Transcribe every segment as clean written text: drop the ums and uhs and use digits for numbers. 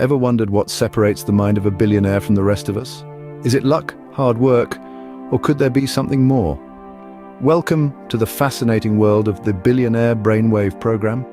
Ever wondered what separates the mind of a billionaire from the rest of us? Is it luck, hard work, or could there be something more? Welcome to the fascinating world of the Billionaire Brainwave Program.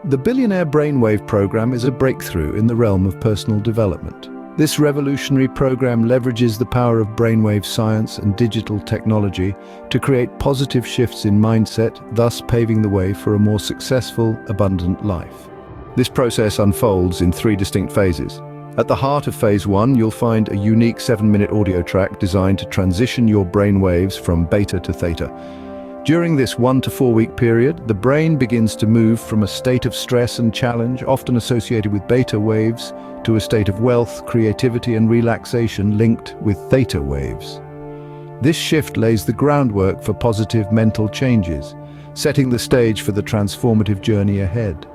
The Billionaire Brainwave Program is a breakthrough in the realm of personal development. This revolutionary program leverages the power of brainwave science and digital technology to create positive shifts in mindset, thus paving the way for a more successful, abundant life. This process unfolds in 3 distinct phases. At the heart of Phase 1, you'll find a unique 7-minute audio track designed to transition your brain waves from beta to theta. During this 1 to 4 week period, the brain begins to move from a state of stress and challenge, often associated with beta waves, to a state of wealth, creativity, and relaxation linked with theta waves. This shift lays the groundwork for positive mental changes, setting the stage for the transformative journey ahead.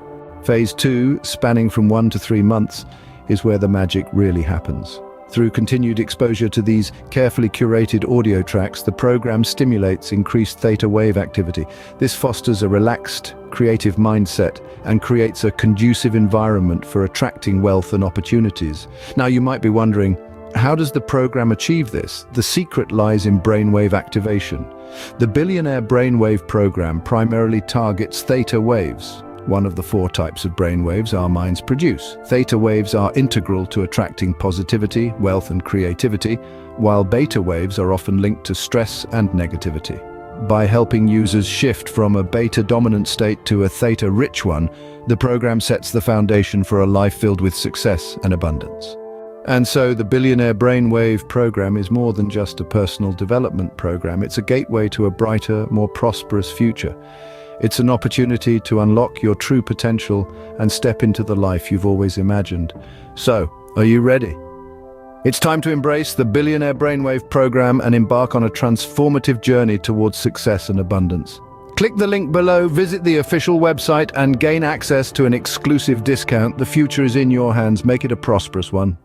Phase 2, spanning from 1 to 3 months, is where the magic really happens. Through continued exposure to these carefully curated audio tracks, the program stimulates increased theta wave activity. This fosters a relaxed, creative mindset and creates a conducive environment for attracting wealth and opportunities. Now, you might be wondering, how does the program achieve this? The secret lies in brainwave activation. The Billionaire Brainwave Program primarily targets theta waves, one of the 4 types of brainwaves our minds produce. Theta waves are integral to attracting positivity, wealth, and creativity, while beta waves are often linked to stress and negativity. By helping users shift from a beta-dominant state to a theta-rich one, the program sets the foundation for a life filled with success and abundance. And so the Billionaire Brainwave Program is more than just a personal development program. It's a gateway to a brighter, more prosperous future. It's an opportunity to unlock your true potential and step into the life you've always imagined. So, are you ready? It's time to embrace the Billionaire Brainwave Program and embark on a transformative journey towards success and abundance. Click the link below, visit the official website, and gain access to an exclusive discount. The future is in your hands. Make it a prosperous one.